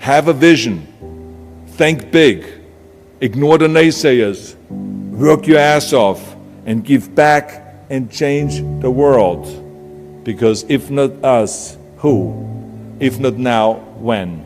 have a vision, think big, ignore the naysayers, work your ass off, and give back and change the world. Because if not us, who? If not now, when?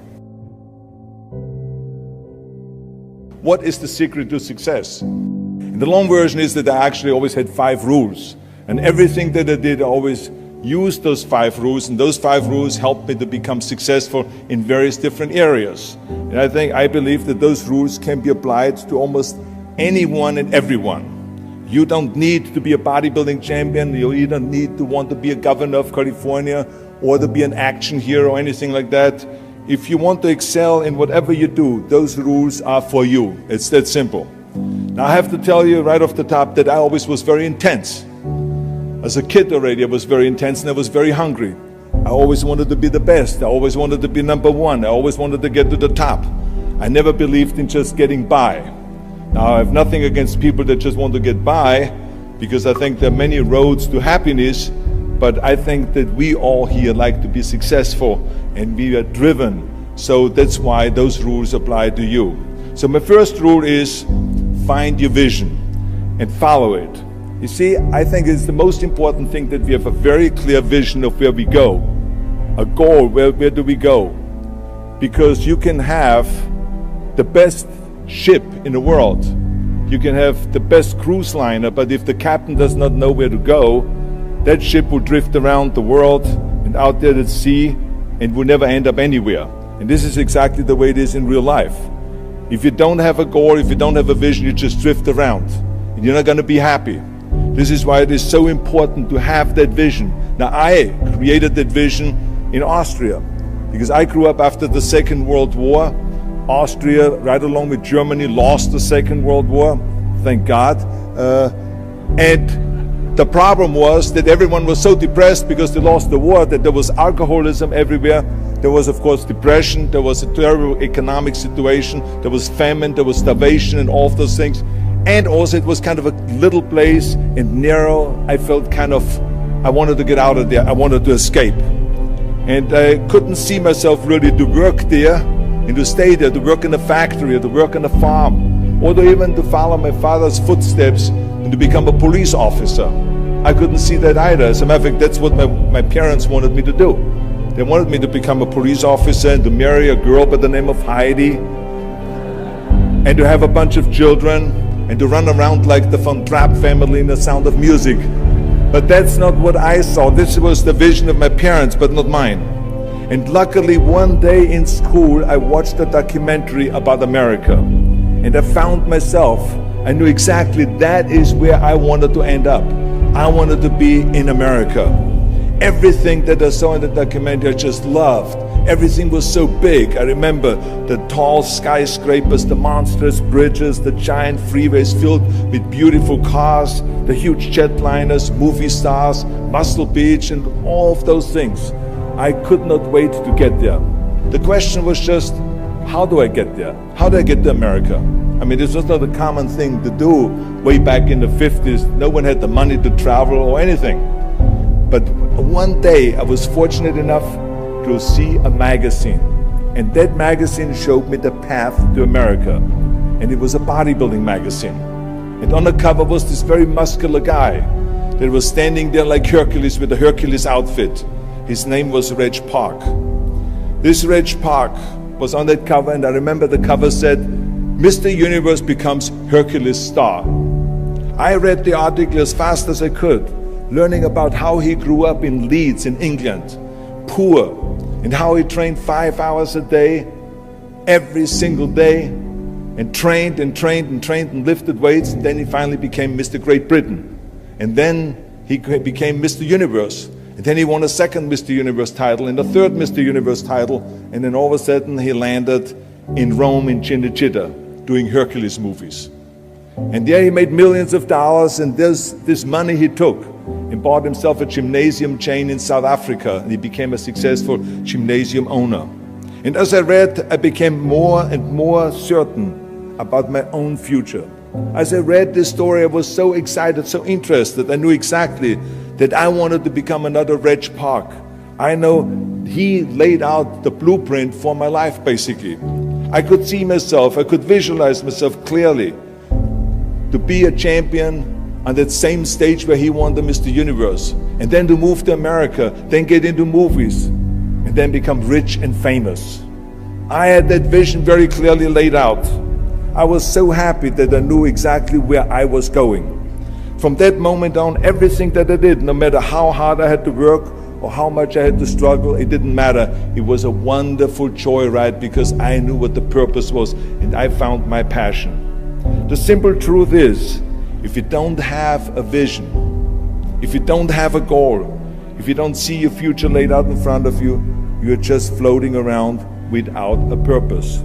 What is the secret to success? And the long version is that I actually always had 5 rules. And everything that I did, I always used those 5 rules, and those 5 rules helped me to become successful in various different areas. And I believe that those rules can be applied to almost anyone and everyone. You don't need to be a bodybuilding champion, you don't need to want to be a governor of California or to be an action hero or anything like that. If you want to excel in whatever you do, those rules are for you. It's that simple. Now I have to tell you right off the top that I always was very intense. As a kid already, I was very intense and I was very hungry. I always wanted to be the best. I always wanted to be number one. I always wanted to get to the top. I never believed in just getting by. Now, I have nothing against people that just want to get by, because I think there are many roads to happiness, but I think that we all here like to be successful and we are driven. So that's why those rules apply to you. So my first rule is find your vision and follow it. You see, I think it's the most important thing that we have a very clear vision of where we go, a goal, where do we go? Because you can have the best ship in the world, you can have the best cruise liner, but if the captain does not know where to go, that ship will drift around the world and out there at sea and will never end up anywhere. And this is exactly the way it is in real life. If you don't have a goal, if you don't have a vision, you just drift around and you're not going to be happy. This is why it is so important to have that vision. Now, I created that vision in Austria because I grew up after the Second World War. Austria, right along with Germany, lost the Second World War, thank God. And the problem was that everyone was so depressed because they lost the war that there was alcoholism everywhere. There was, of course, depression. There was a terrible economic situation. There was famine. There was starvation and all of those things. And also it was kind of a little place and narrow. I felt I wanted to get out of there. I wanted to escape. And I couldn't see myself really to work there and to stay there, to work in a factory, or to work on a farm, or to even to follow my father's footsteps and to become a police officer. I couldn't see that either. As a matter of fact, that's what my parents wanted me to do. They wanted me to become a police officer and to marry a girl by the name of Heidi and to have a bunch of children and to run around like the Von Trapp family in The Sound of Music. But that's not what I saw. This was the vision of my parents, but not mine. And luckily, one day in school, I watched a documentary about America. And I found myself, I knew exactly that is where I wanted to end up. I wanted to be in America. Everything that I saw in the documentary, I just loved. Everything was so big. I remember the tall skyscrapers, the monstrous bridges, the giant freeways filled with beautiful cars, the huge jetliners, movie stars, Muscle Beach, and all of those things. I could not wait to get there. The question was just, how do I get there? How do I get to America? I mean, this was not a common thing to do way back in the 50s. No one had the money to travel or anything. But one day I was fortunate enough to see a magazine. And that magazine showed me the path to America. And it was a bodybuilding magazine. And on the cover was this very muscular guy that was standing there like Hercules with a Hercules outfit. His name was Reg Park. This Reg Park was on that cover, and I remember the cover said, Mr. Universe becomes Hercules star. I read the article as fast as I could, learning about how he grew up in Leeds in England, poor, and how he trained 5 hours a day, every single day, and trained and trained and trained and lifted weights, and then he finally became Mr. Great Britain. And then he became Mr. Universe. And then he won a second Mr. Universe title and a third Mr. Universe title, and then all of a sudden he landed in Rome in Cinecittà doing Hercules movies. And there he made millions of dollars, and this money he took and bought himself a gymnasium chain in South Africa, and he became a successful gymnasium owner. And as I read, I became more and more certain about my own future. As I read this story, I was so excited, so interested. I knew exactly that I wanted to become another Reg Park. I know he laid out the blueprint for my life, basically. I could see myself, I could visualize myself clearly to be a champion on that same stage where he won the Mr. Universe, and then to move to America, then get into movies, and then become rich and famous. I had that vision very clearly laid out. I was so happy that I knew exactly where I was going. From that moment on, everything that I did, no matter how hard I had to work or how much I had to struggle, it didn't matter. It was a wonderful joyride because I knew what the purpose was and I found my passion. The simple truth is, if you don't have a vision, if you don't have a goal, if you don't see your future laid out in front of you, you're just floating around without a purpose.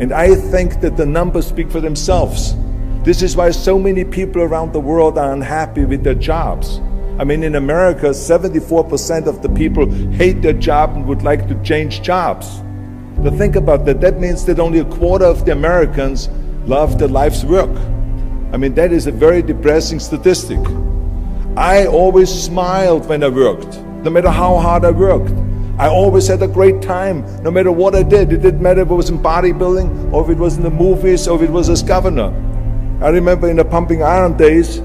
And I think that the numbers speak for themselves. This is why so many people around the world are unhappy with their jobs. I mean, in America, 74% of the people hate their job and would like to change jobs. But think about that. That means that only a quarter of the Americans love their life's work. I mean, that is a very depressing statistic. I always smiled when I worked, no matter how hard I worked. I always had a great time, no matter what I did. It didn't matter if it was in bodybuilding, or if it was in the movies, or if it was as governor. I remember in the pumping iron days,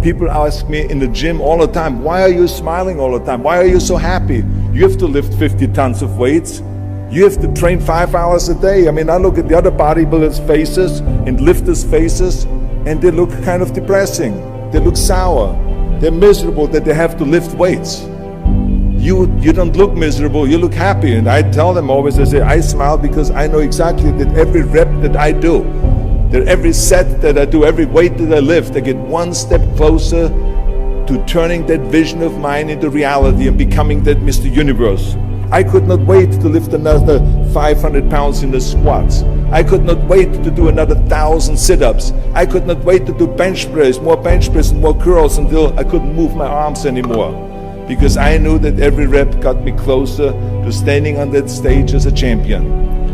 people ask me in the gym all the time, why are you smiling all the time? Why are you so happy? You have to lift 50 tons of weights. You have to train 5 hours a day. I mean, I look at the other bodybuilders' faces and lifters' faces, and they look kind of depressing. They look sour. They're miserable that they have to lift weights. You don't look miserable, you look happy. And I tell them always, I say, I smile because I know exactly that every rep that I do, that every set that I do, every weight that I lift, I get one step closer to turning that vision of mine into reality and becoming that Mr. Universe. I could not wait to lift another 500 pounds in the squats. I could not wait to do another 1,000 sit-ups. I could not wait to do bench press, more bench press and more curls until I couldn't move my arms anymore. Because I knew that every rep got me closer to standing on that stage as a champion.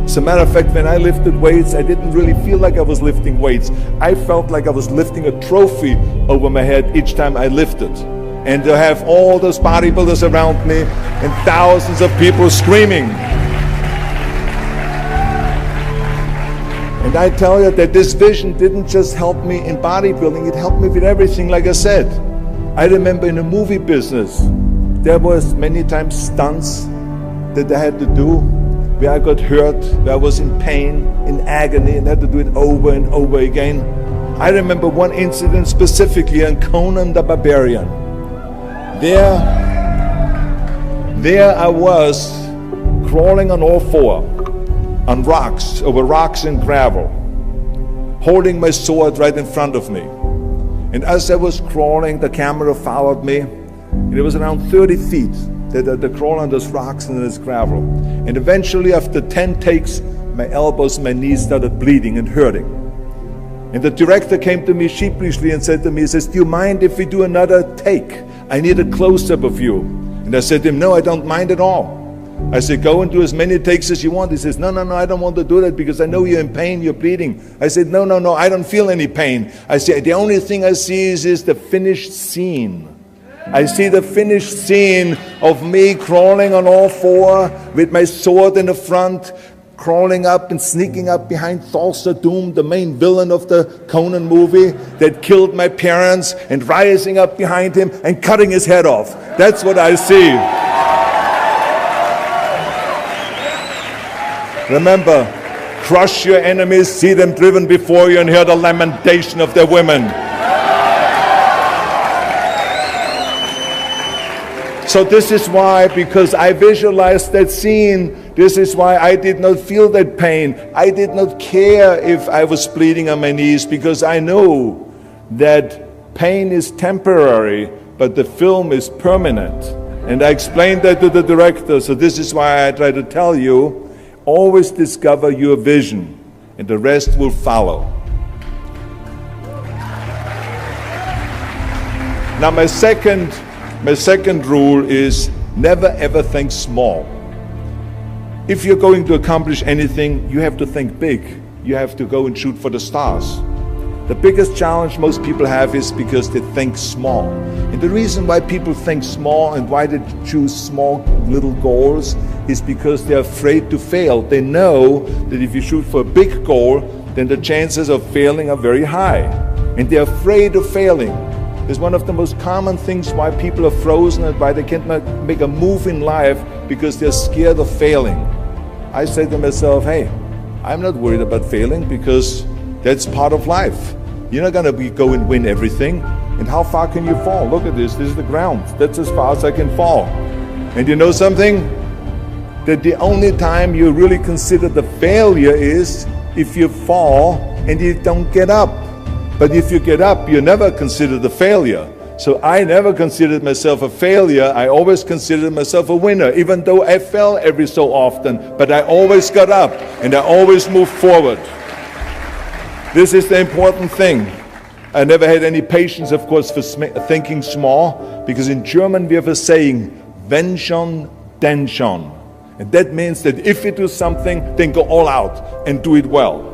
As a matter of fact, when I lifted weights, I didn't really feel like I was lifting weights. I felt like I was lifting a trophy over my head each time I lifted. And to have all those bodybuilders around me and thousands of people screaming. And I tell you that this vision didn't just help me in bodybuilding, it helped me with everything, like I said. I remember in the movie business, there was many times stunts that I had to do where I got hurt, where I was in pain, in agony, and had to do it over and over again. I remember one incident specifically on Conan the Barbarian. There I was crawling on all four, on rocks, over rocks and gravel, holding my sword right in front of me. And as I was crawling, the camera followed me, and it was around 30 feet that I crawl on those rocks and this gravel. And eventually, after 10 takes, my elbows and my knees started bleeding and hurting. And the director came to me sheepishly and said to me, he says, do you mind if we do another take? I need a close-up of you. And I said to him, no, I don't mind at all. I said, go and do as many takes as you want. He says, no, I don't want to do that because I know you're in pain, you're bleeding. I said, no, I don't feel any pain. I said, the only thing I see is the finished scene. I see the finished scene of me crawling on all four with my sword in the front, crawling up and sneaking up behind Thulsa Doom, the main villain of the Conan movie that killed my parents, and rising up behind him and cutting his head off. That's what I see. Remember, crush your enemies, see them driven before you, and hear the lamentation of their women. So this is why, because I visualized that scene, this is why I did not feel that pain. I did not care if I was bleeding on my knees, because I knew that pain is temporary, but the film is permanent. And I explained that to the director, so this is why I try to tell you, always discover your vision, and the rest will follow. Now my second rule is never ever think small. If you're going to accomplish anything, you have to think big. You have to go and shoot for the stars. The biggest challenge most people have is because they think small. And the reason why people think small and why they choose small little goals is because they're afraid to fail. They know that if you shoot for a big goal, then the chances of failing are very high. And they're afraid of failing. It's one of the most common things why people are frozen and why they can't make a move in life, because they're scared of failing. I say to myself, hey, I'm not worried about failing because that's part of life. You're not going to go and win everything. And how far can you fall? Look at this. This is the ground. That's as far as I can fall. And you know something? That the only time you really consider the failure is if you fall and you don't get up. But if you get up, you never consider the failure. So I never considered myself a failure. I always considered myself a winner, even though I fell every so often. But I always got up and I always moved forward. This is the important thing. I never had any patience, of course, for thinking small, because in German we have a saying, wenn schon, denn schon. And that means that if you do something, then go all out and do it well.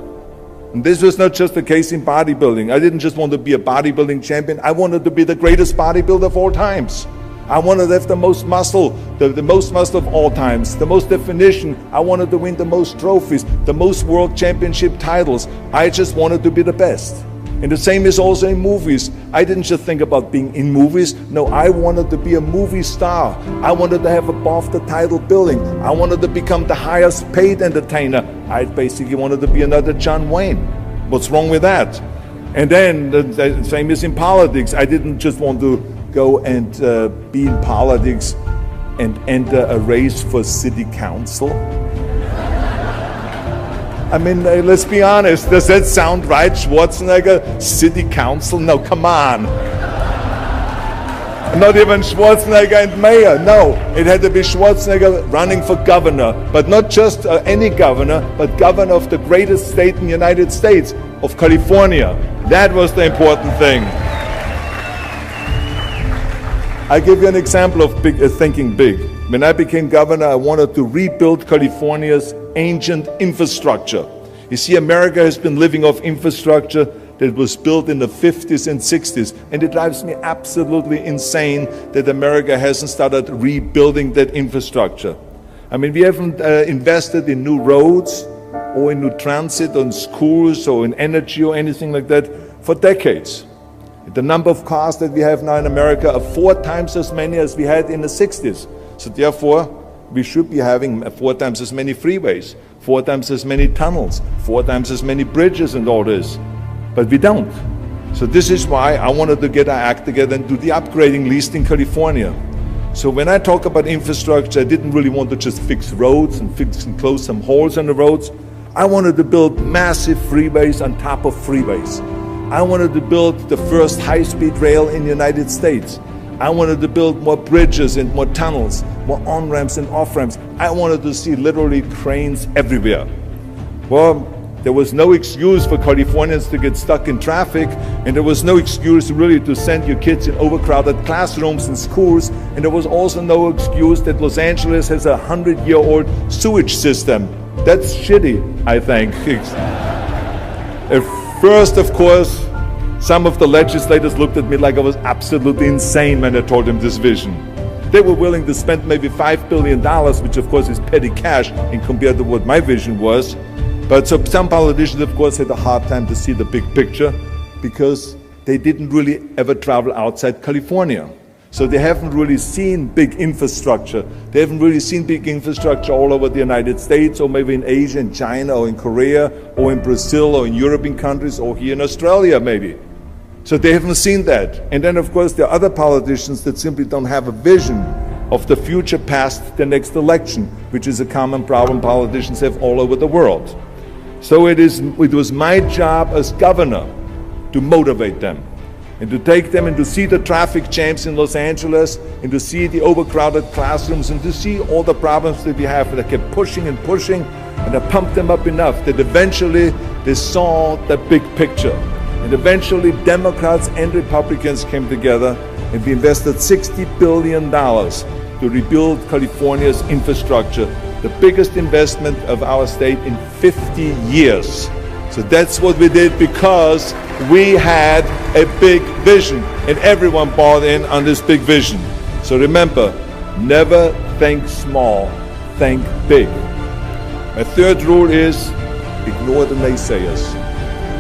And this was not just the case in bodybuilding. I didn't just want to be a bodybuilding champion. I wanted to be the greatest bodybuilder of all times. I wanted to have the most muscle, the most muscle of all times, the most definition. I wanted to win the most trophies, the most world championship titles. I just wanted to be the best. And the same is also in movies. I didn't just think about being in movies. No, I wanted to be a movie star. I wanted to have above the title billing. I wanted to become the highest paid entertainer. I basically wanted to be another John Wayne. What's wrong with that? And then the same is in politics. I didn't just want to go and be in politics and enter a race for city council. I mean, let's be honest, does that sound right, Schwarzenegger? City council? No, come on. Not even Schwarzenegger and mayor, no. It had to be Schwarzenegger running for governor, but not just any governor, but governor of the greatest state in the United States, of California. That was the important thing. I give you an example of thinking big. When I became governor, I wanted to rebuild California's ancient infrastructure. You see, America has been living off infrastructure that was built in the 50s and 60s, and it drives me absolutely insane that America hasn't started rebuilding that infrastructure. I mean, we haven't invested in new roads or in new transit, or in schools, or in energy, or anything like that for decades. The number of cars that we have now in America are 4 times as many as we had in the 60s. So therefore, we should be having 4 times as many freeways, 4 times as many tunnels, 4 times as many bridges and all this. But we don't. So this is why I wanted to get our act together and do the upgrading, at least in California. So when I talk about infrastructure, I didn't really want to just fix roads and fix and close some holes on the roads. I wanted to build massive freeways on top of freeways. I wanted to build the first high-speed rail in the United States. I wanted to build more bridges and more tunnels, more on-ramps and off-ramps. I wanted to see literally trains everywhere. Well, there was no excuse for Californians to get stuck in traffic, and there was no excuse really to send your kids in overcrowded classrooms in schools, and there was also no excuse that Los Angeles has a 100-year-old sewage system. That's shitty, I think. At first, of course, some of the legislators looked at me like I was absolutely insane when I told them this vision. They were willing to spend maybe $5 billion, which of course is petty cash in compared to what my vision was. But so some politicians, of course, had a hard time to see the big picture because they didn't really ever travel outside California. So they haven't really seen big infrastructure. They haven't really seen big infrastructure all over the United States, or maybe in Asia, in China, or in Korea, or in Brazil, or in European countries, or here in Australia maybe. So they haven't seen that. And then, of course, there are other politicians that simply don't have a vision of the future past the next election, which is a common problem politicians have all over the world. So it was my job as governor to motivate them and to take them and to see the traffic jams in Los Angeles and to see the overcrowded classrooms and to see all the problems that we have. And I kept pushing and pushing, and I pumped them up enough that eventually they saw the big picture. And eventually Democrats and Republicans came together, and we invested $60 billion to rebuild California's infrastructure, the biggest investment of our state in 50 years. So that's what we did because we had a big vision, and everyone bought in on this big vision. So remember, never think small, think big. My third rule is ignore the naysayers.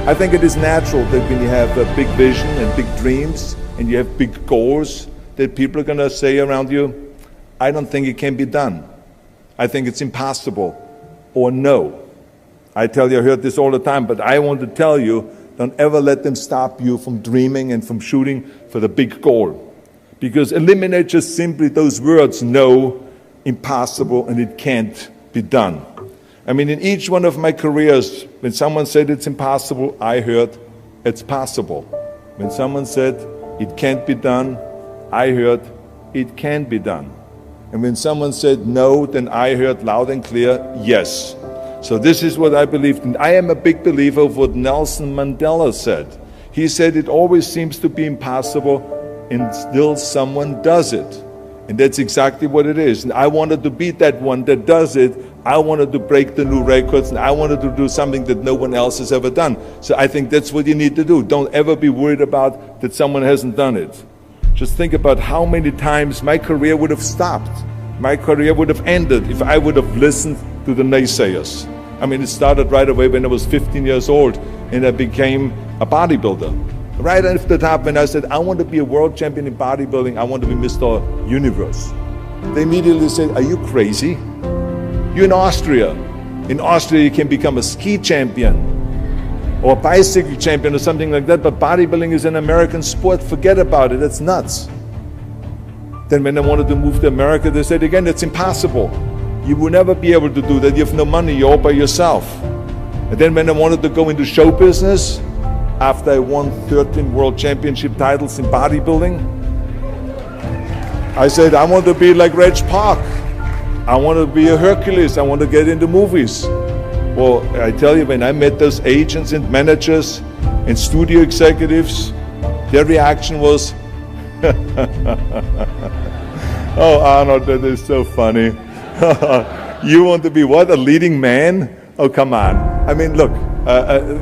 I think it is natural that when you have a big vision and big dreams and you have big goals, that people are going to say around you, I don't think it can be done. I think it's impossible. Or no. I tell you, I heard this all the time, but I want to tell you, don't ever let them stop you from dreaming and from shooting for the big goal. Because eliminate just simply those words, no, impossible, and it can't be done. I mean, in each one of my careers, when someone said it's impossible, I heard it's possible. When someone said it can't be done, I heard it can be done. And when someone said no, then I heard loud and clear, yes. So this is what I believed in. I am a big believer of what Nelson Mandela said. He said it always seems to be impossible and still someone does it. And that's exactly what it is. And I wanted to be that one that does it. I wanted to break the new records, and I wanted to do something that no one else has ever done. So I think that's what you need to do. Don't ever be worried about that someone hasn't done it. Just think about how many times my career would have stopped. My career would have ended if I would have listened to the naysayers. I mean, it started right away when I was 15 years old and I became a bodybuilder. Right off the top, when I said, I want to be a world champion in bodybuilding, I want to be Mr. Universe. They immediately said, are you crazy? You're in Austria. In Austria, you can become a ski champion or a bicycle champion or something like that, but bodybuilding is an American sport. Forget about it. That's nuts. Then when I wanted to move to America, they said, again, it's impossible. You will never be able to do that. You have no money. You're all by yourself. And then when I wanted to go into show business, after I won 13 world championship titles in bodybuilding, I said, I want to be like Reg Park. I want to be a Hercules. I want to get into movies. Well, I tell you, when I met those agents and managers and studio executives, their reaction was, oh, Arnold, that is so funny. You want to be what, a leading man? Oh, come on. I mean, look,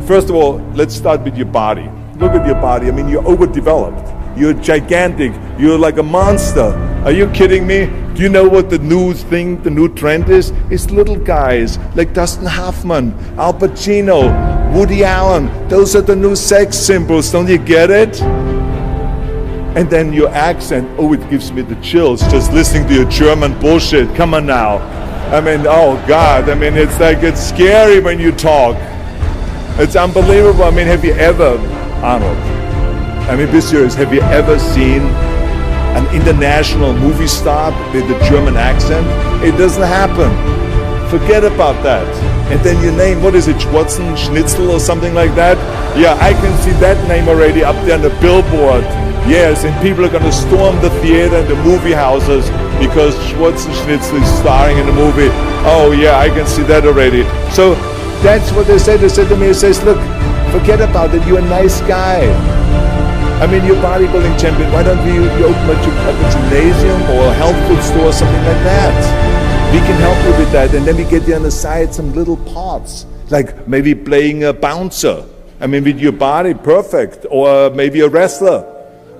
first of all, let's start with your body. Look at your body. I mean, you're overdeveloped. You're gigantic. You're like a monster. Are you kidding me? Do you know what the new thing, the new trend is? It's little guys like Dustin Hoffman, Al Pacino, Woody Allen. Those are the new sex symbols. Don't you get it? And then your accent, oh, it gives me the chills just listening to your German bullshit. Come on now. I mean, oh God, I mean, it's like, it's scary when you talk. It's unbelievable. I mean, have you ever, Arnold, I mean, be serious, have you ever seen an international movie star with a German accent? It doesn't happen. Forget about that. And then your name, what is it, Schnitzel or something like that? Yeah, I can see that name already up there on the billboard. Yes, and people are going to storm the theater and the movie houses because Schwarzenegger is starring in the movie. Oh yeah, I can see that already. So that's what they said. They said to me, it says, look, forget about it, you're a nice guy. I mean, you're a bodybuilding champion. Why don't you open a gymnasium or a health food store or something like that? We can help you with that. And then we get you on the side some little parts, like maybe playing a bouncer. I mean, with your body, perfect. Or maybe a wrestler.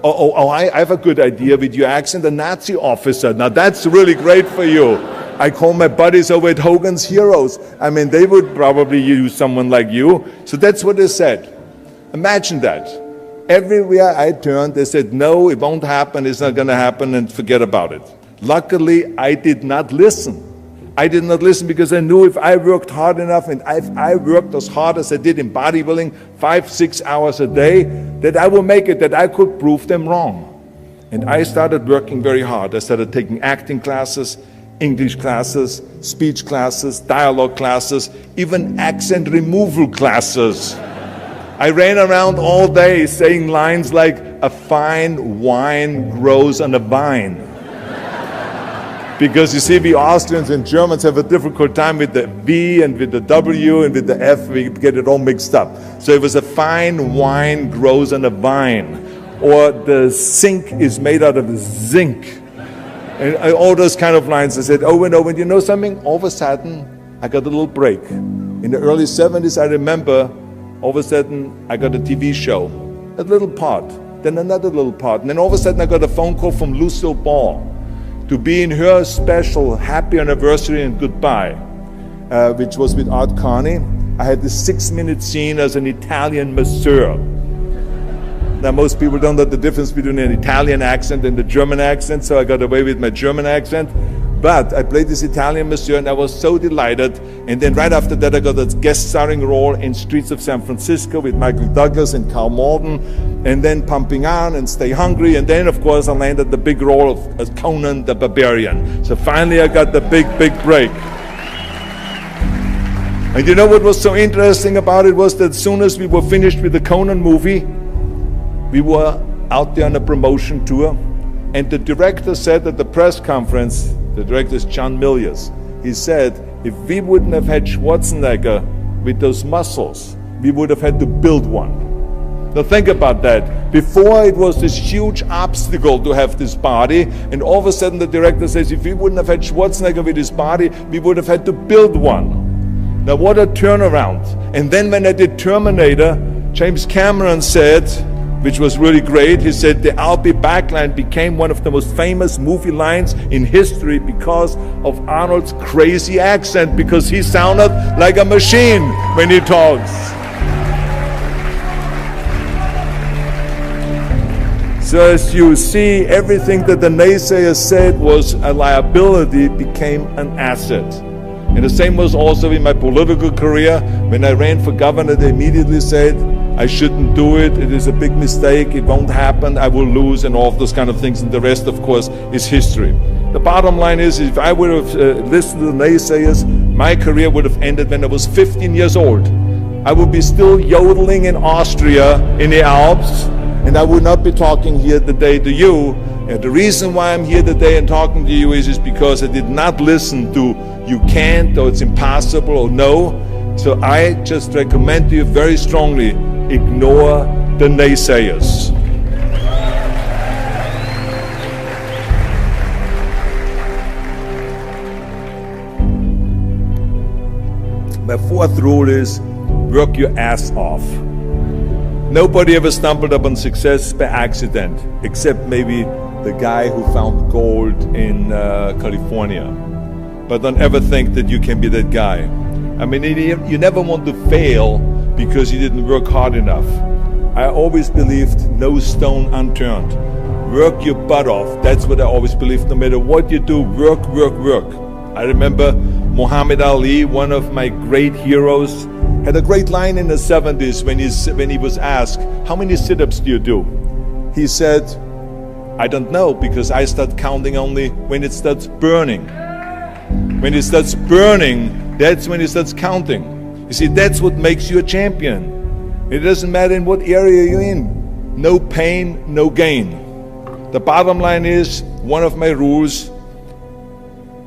Oh, I have a good idea with your accent, a Nazi officer. Now that's really great for you. I call my buddies over at Hogan's Heroes. I mean, they would probably use someone like you. So that's what they said. Imagine that. Everywhere I turned, they said, no, it won't happen, it's not going to happen, and forget about it. Luckily, I did not listen. I did not listen because I knew if I worked hard enough and if I worked as hard as I did in bodybuilding, 5-6 hours a day, that I will make it, that I could prove them wrong. And I started working very hard. I started taking acting classes, English classes, speech classes, dialogue classes, even accent removal classes. I ran around all day saying lines like, a fine wine grows on a vine. Because you see, we Austrians and Germans have a difficult time with the V and with the W and with the F, we get it all mixed up. So it was a fine wine grows on a vine. Or the sink is made out of zinc. And all those kind of lines. I said over and over, and you know something? All of a sudden, I got a little break. In the early 70s, I remember, all of a sudden, I got a TV show. A little part, then another little part. And then all of a sudden, I got a phone call from Lucille Ball. to be in her special happy anniversary and goodbye, which was with Art Carney. I had this 6-minute scene as an Italian masseur. Now, most people don't know the difference between an Italian accent and the German accent, so I got away with my German accent. But I played this Italian masseur, and I was so delighted. And then right after that, I got a guest starring role in Streets of San Francisco with Michael Douglas and Carl Malden, and then Pumping Iron and Stay Hungry. And then, of course, I landed the big role of as Conan the Barbarian. So finally, I got the big break. And you know what was so interesting about it was that as soon as we were finished with the Conan movie, we were out there on a promotion tour, and the director said at the press conference, the director is John Milius, he said, if we wouldn't have had Schwarzenegger with those muscles, we would have had to build one. Now think about that. Before it was this huge obstacle to have this body, and all of a sudden the director says, if we wouldn't have had Schwarzenegger with his body, we would have had to build one. Now what a turnaround. And then when I did Terminator, James Cameron said, which was really great, he said the "I'll be back" line became one of the most famous movie lines in history because of Arnold's crazy accent, because he sounded like a machine when he talks. So as you see, everything that the naysayers said was a liability became an asset. And the same was also in my political career. When I ran for governor, they immediately said, I shouldn't do it, it is a big mistake, it won't happen, I will lose, and all of those kind of things. And the rest, of course, is history. The bottom line is, if I would have listened to the naysayers, my career would have ended when I was 15 years old. I would be still yodeling in Austria, in the Alps, and I would not be talking here today to you. And the reason why I'm here today and talking to you is because I did not listen to you can't, or it's impossible, or no. So I just recommend to you very strongly, ignore the naysayers. My fourth rule is work your ass off. Nobody ever stumbled upon success by accident, except maybe the guy who found gold in California. But don't ever think that you can be that guy. I mean, you never want to fail because you didn't work hard enough. I always believed no stone unturned. Work your butt off. That's what I always believed. No matter what you do, work. I remember Muhammad Ali, one of my great heroes, had a great line in the 70s when he was asked, how many sit-ups do you do? He said, I don't know, because I start counting only when it starts burning. When it starts burning, that's when it starts counting. You see, that's what makes you a champion. It doesn't matter in what area you're in. No pain, no gain. The bottom line is, one of my rules,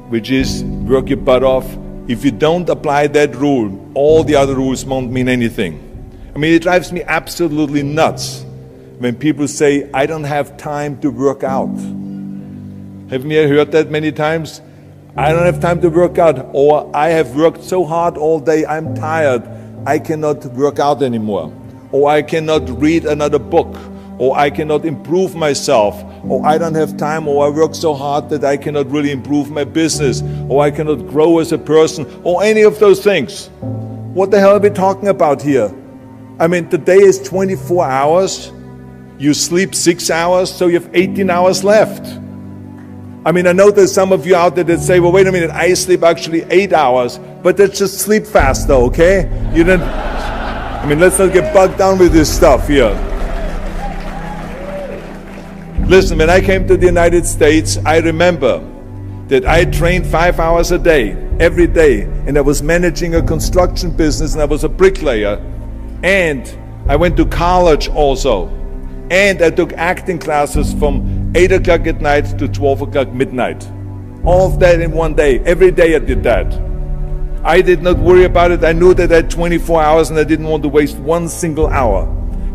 which is work your butt off. If you don't apply that rule, all the other rules won't mean anything. I mean, it drives me absolutely nuts when people say, I don't have time to work out. Haven't you heard that many times? I don't have time to work out, or I have worked so hard all day, I'm tired, I cannot work out anymore, or I cannot read another book, or I cannot improve myself, or I don't have time, or I work so hard that I cannot really improve my business, or I cannot grow as a person, or any of those things. What the hell are we talking about here? I mean, the day is 24 hours, you sleep 6 hours, so you have 18 hours left. I mean, I know there's some of you out there that say, well, wait a minute, I sleep actually 8 hours, but that's just sleep faster, okay? You didn't, I mean, let's not get bogged down with this stuff here. Listen, when I came to the United States, I remember that I trained 5 hours a day, every day, and I was managing a construction business, and I was a bricklayer, and I went to college also, and I took acting classes from 8 o'clock at night to 12 o'clock midnight. All of that in one day. Every day I did that. I did not worry about it. I knew that I had 24 hours and I didn't want to waste one single hour.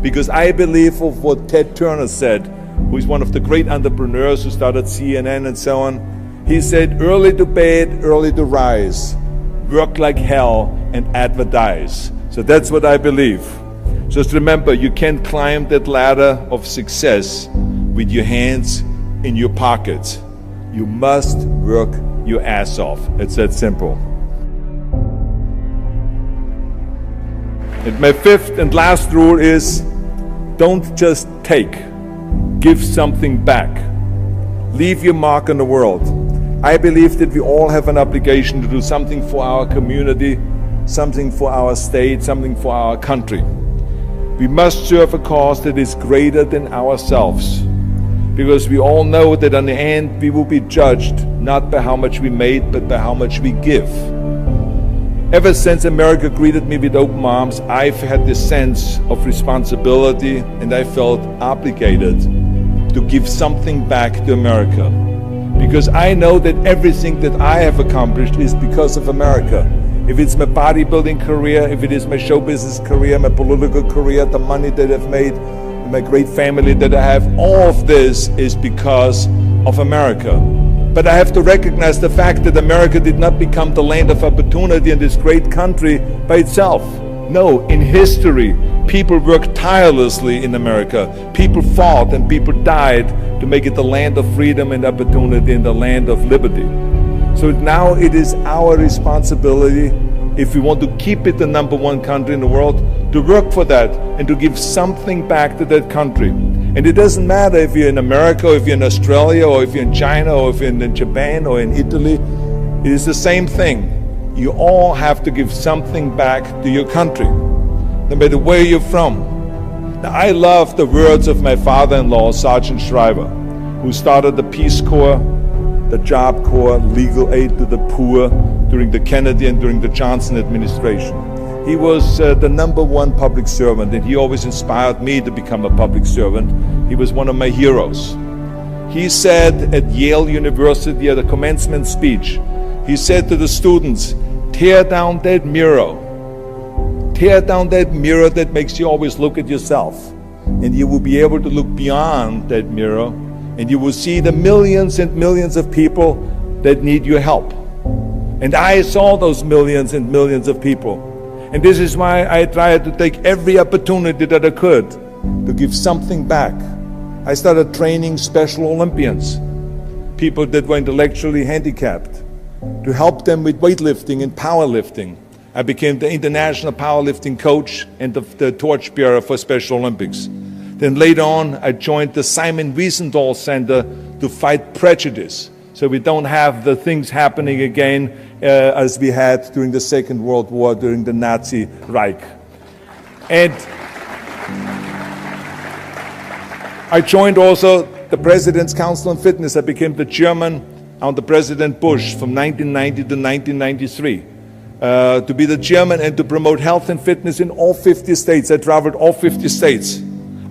Because I believe of what Ted Turner said, who is one of the great entrepreneurs who started CNN and so on. He said, early to bed, early to rise. Work like hell and advertise. So that's what I believe. Just remember, you can't climb that ladder of success with your hands in your pockets. You must work your ass off. It's that simple. And my fifth and last rule is, don't just take, give something back. Leave your mark on the world. I believe that we all have an obligation to do something for our community, something for our state, something for our country. We must serve a cause that is greater than ourselves, because we all know that in the end we will be judged not by how much we made, but by how much we give. Ever since America greeted me with open arms, I've had this sense of responsibility, and I felt obligated to give something back to America. Because I know that everything that I have accomplished is because of America. If it's my bodybuilding career, if it is my show business career, my political career, the money that I've made, my great family that I have, all of this is because of America. But I have to recognize the fact that America did not become the land of opportunity in this great country by itself. No, in history, people worked tirelessly in America. People fought and people died to make it the land of freedom and opportunity and the land of liberty. So now it is our responsibility, if we want to keep it the #1 country in the world, to work for that and to give something back to that country. And it doesn't matter if you're in America, or if you're in Australia, or if you're in China, or if you're in Japan, or in Italy. It is the same thing. You all have to give something back to your country, no matter where you're from. Now, I love the words of my father-in-law, Sergeant Schreiber, who started the Peace Corps, the Job Corps, legal aid to the poor during the Kennedy and during the Johnson administration. He was the #1 public servant, and he always inspired me to become a public servant. He was one of my heroes. He said at Yale University at a commencement speech, he said to the students, tear down that mirror. Tear down that mirror that makes you always look at yourself. And you will be able to look beyond that mirror, and you will see the millions and millions of people that need your help. And I saw those millions and millions of people. And this is why I tried to take every opportunity that I could to give something back. I started training Special Olympians, people that were intellectually handicapped, to help them with weightlifting and powerlifting. I became the international powerlifting coach and the torchbearer for Special Olympics. Then later on, I joined the Simon Wiesenthal Center to fight prejudice, so we don't have the things happening again as we had during the Second World War, during the Nazi Reich. And I joined also the President's Council on Fitness. I became the chairman under President Bush from 1990 to 1993. To be the chairman and to promote health and fitness in all 50 states. I traveled all 50 states.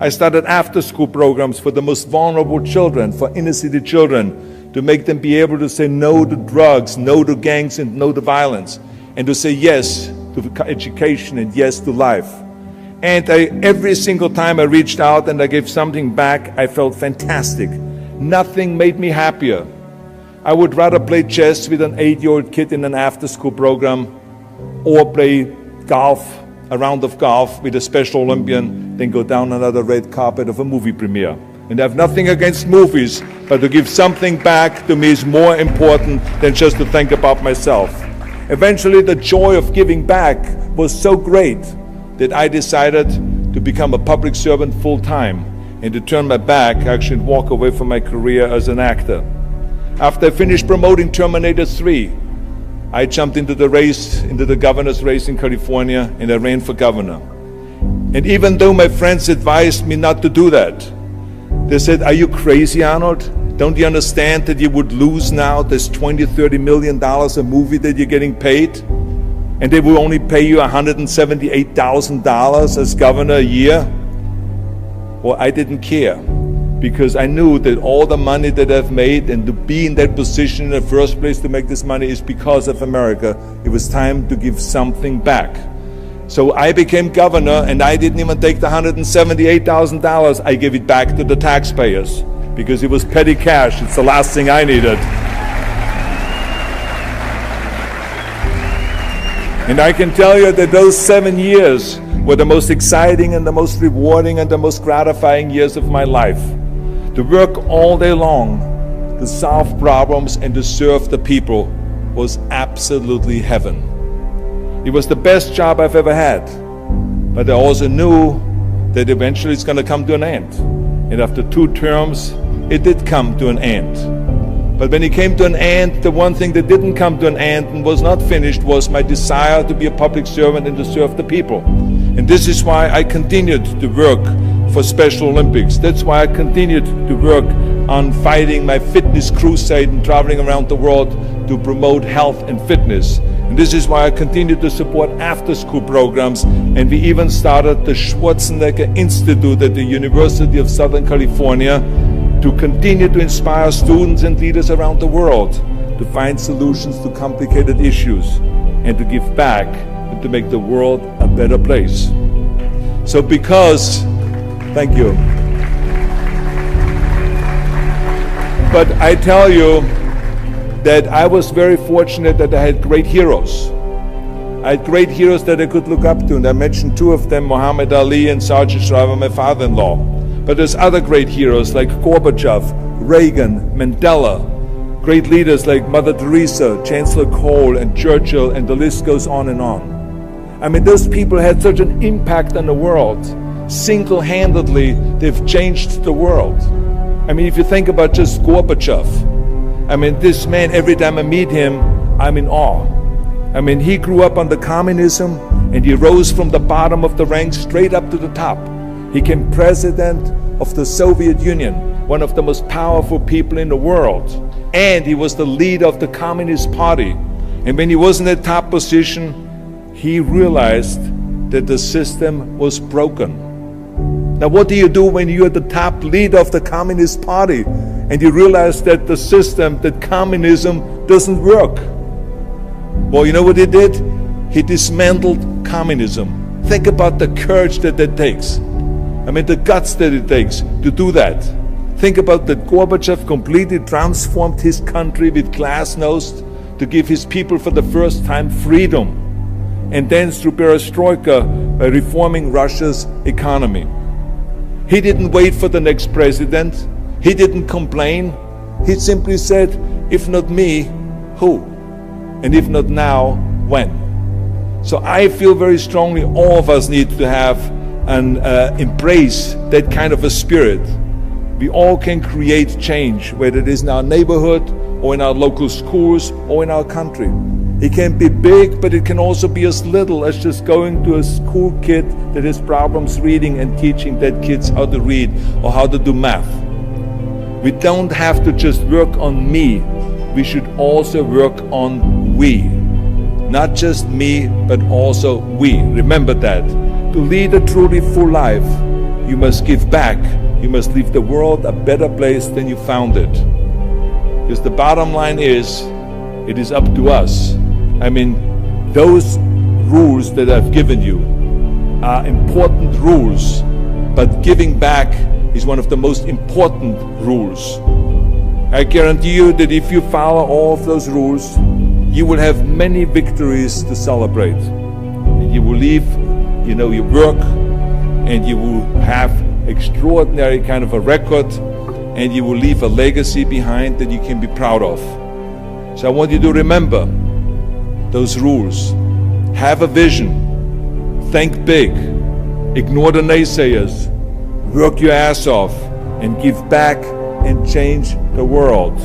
I started after-school programs for the most vulnerable children, for inner-city children, to make them be able to say no to drugs, no to gangs, and no to violence, and to say yes to education and yes to life. And every single time I reached out and I gave something back, I felt fantastic. Nothing made me happier. I would rather play chess with an 8-year-old kid in an after-school program, or play golf, a round of golf with a Special Olympian, than go down another red carpet of a movie premiere. And I have nothing against movies, but to give something back to me is more important than just to think about myself. Eventually, the joy of giving back was so great that I decided to become a public servant full-time and to turn my back, actually, and walk away from my career as an actor. After I finished promoting Terminator 3, I jumped into the race, into the governor's race in California, and I ran for governor. And even though my friends advised me not to do that, they said, "Are you crazy, Arnold? Don't you understand that you would lose now this $20, $30 million a movie that you're getting paid? And they will only pay you $178,000 as governor a year?" Well, I didn't care, because I knew that all the money that I've made and to be in that position in the first place to make this money is because of America. It was time to give something back. So I became governor, and I didn't even take the $178,000. I gave it back to the taxpayers because it was petty cash. It's the last thing I needed. And I can tell you that those 7 years were the most exciting and the most rewarding and the most gratifying years of my life. To work all day long, to to solve problems and to serve the people was absolutely heaven. It was the best job I've ever had. But I also knew that eventually it's going to come to an end. And after 2 terms, it did come to an end. But when it came to an end, the one thing that didn't come to an end and was not finished was my desire to be a public servant and to serve the people. And this is why I continued to work for Special Olympics. That's why I continued to work on fighting my fitness crusade and traveling around the world to promote health and fitness. And this is why I continue to support after-school programs, and we even started the Schwarzenegger Institute at the University of Southern California to continue to inspire students and leaders around the world to find solutions to complicated issues and to give back and to make the world a better place. So thank you. But I tell you that I was very fortunate that I had great heroes. I had great heroes that I could look up to, and I mentioned 2 of them, Muhammad Ali and Sergeant Shriver, my father-in-law. But there's other great heroes like Gorbachev, Reagan, Mandela, great leaders like Mother Teresa, Chancellor Kohl, and Churchill, and the list goes on and on. I mean, those people had such an impact on the world. Single-handedly, they've changed the world. I mean, if you think about just Gorbachev, I mean, this man, every time I meet him, I'm in awe. I mean, he grew up under communism, and he rose from the bottom of the ranks straight up to the top. He became president of the Soviet Union, one of the most powerful people in the world. And he was the leader of the Communist Party. And when he was in that top position, he realized that the system was broken. Now, what do you do when you're the top leader of the Communist Party and you realize that the system, that communism doesn't work? Well, you know what he did? He dismantled communism. Think about the courage that takes. I mean, the guts that it takes to do that. Think about that Gorbachev completely transformed his country with glasnost to give his people for the first time freedom. And then through perestroika, by reforming Russia's economy. He didn't wait for the next president. He didn't complain. He simply said, if not me, who? And if not now, when? So I feel very strongly all of us need to have and embrace that kind of a spirit. We all can create change, whether it is in our neighborhood or in our local schools or in our country. It can be big, but it can also be as little as just going to a school kid that has problems reading and teaching that kids how to read or how to do math. We don't have to just work on me. We should also work on we. Not just me, but also we. Remember that. To lead a truly full life, you must give back. You must leave the world a better place than you found it. Because the bottom line is, it is up to us. I mean, those rules that I've given you are important rules, but giving back is one of the most important rules. I guarantee you that if you follow all of those rules, you will have many victories to celebrate. And you will leave, your work, and you will have extraordinary kind of a record, and you will leave a legacy behind that you can be proud of. So I want you to remember those rules. Have a vision. Think big. Ignore the naysayers. Work your ass off and give back and change the world.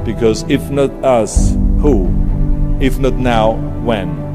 Because if not us, who? If not now, when?